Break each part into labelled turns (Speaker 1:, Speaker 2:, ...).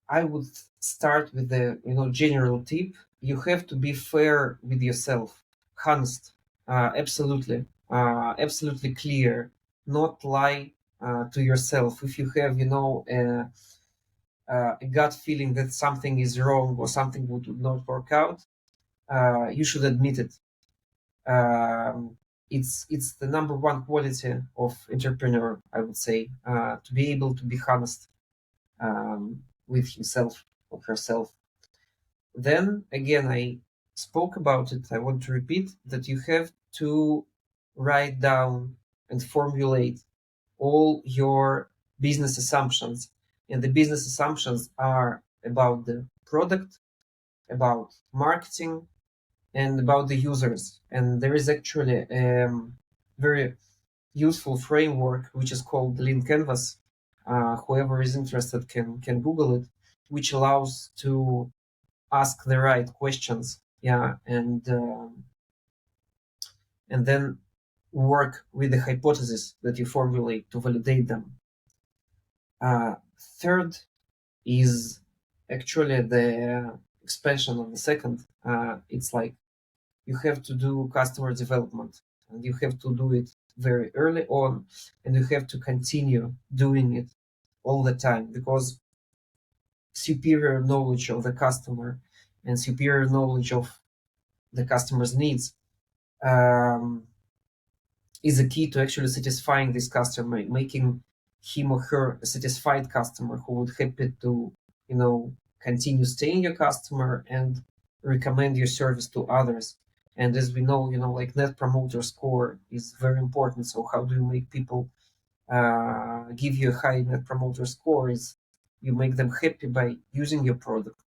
Speaker 1: I would start with the general tip. You have to be fair with yourself, honest, absolutely clear, not lie to yourself. If you have a gut feeling that something is wrong or something would not work out, you should admit it. It's the number one quality of entrepreneur, I would say, to be able to be honest with himself or herself. Then again, I spoke about it. I want to repeat that you have to write down and formulate all your business assumptions. And the business assumptions are about the product, about marketing, and about the users. And there is actually a very useful framework which is called the Lean Canvas. Whoever is interested can Google it, which allows to ask the right questions, and then work with the hypothesis that you formulate to validate them. Third is actually the expansion of the second. It's like you have to do customer development, and you have to do it very early on, and you have to continue doing it all the time, because superior knowledge of the customer and superior knowledge of the customer's needs is a key to actually satisfying this customer, making him or her a satisfied customer who would happy to continue staying your customer and recommend your service to others. And as we know, like net promoter score is very important. So how do you make people give you a high net promoter score? Is you make them happy by using your product.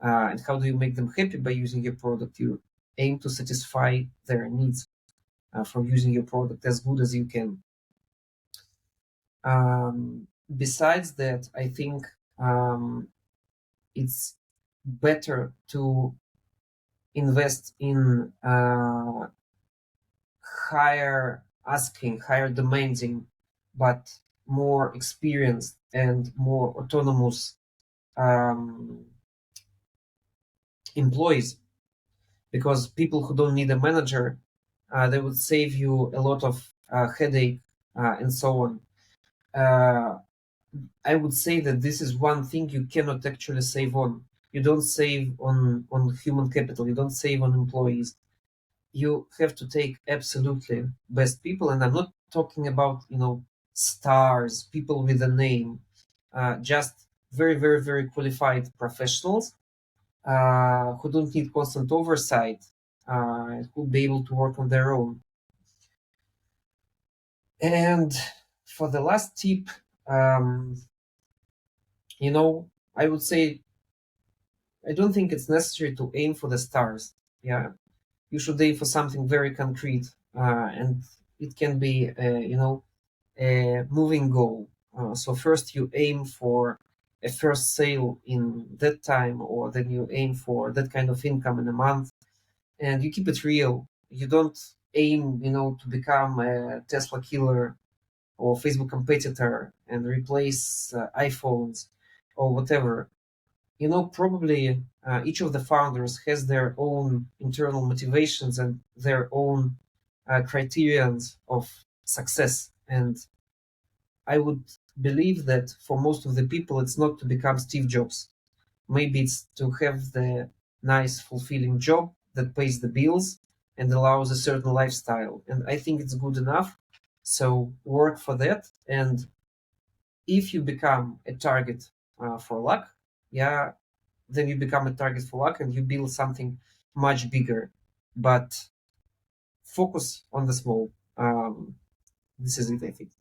Speaker 1: And how do you make them happy by using your product? You aim to satisfy their needs from using your product as good as you can. Besides that, I think it's better to invest in higher demanding, but more experienced and more autonomous employees, because people who don't need a manager, they would save you a lot of headache and so on. I would say that this is one thing you cannot actually save on. You don't save on human capital. You don't save on employees. You have to take absolutely best people, and I'm not talking about stars, people with a name, just very, very, very qualified professionals who don't need constant oversight, who will be able to work on their own. And for the last tip, I would say I don't think it's necessary to aim for the stars. Yeah, you should aim for something very concrete, and it can be, a moving goal. So first you aim for a first sale in that time, or then you aim for that kind of income in a month, and you keep it real. You don't aim, to become a Tesla killer or Facebook competitor and replace iPhones or whatever. Probably each of the founders has their own internal motivations and their own criterions of success. And I would believe that for most of the people, it's not to become Steve Jobs. Maybe it's to have the nice, fulfilling job that pays the bills and allows a certain lifestyle. And I think it's good enough. So work for that. And if you become a target for luck, then you become a target for luck and you build something much bigger. But focus on the small. This is it, I think.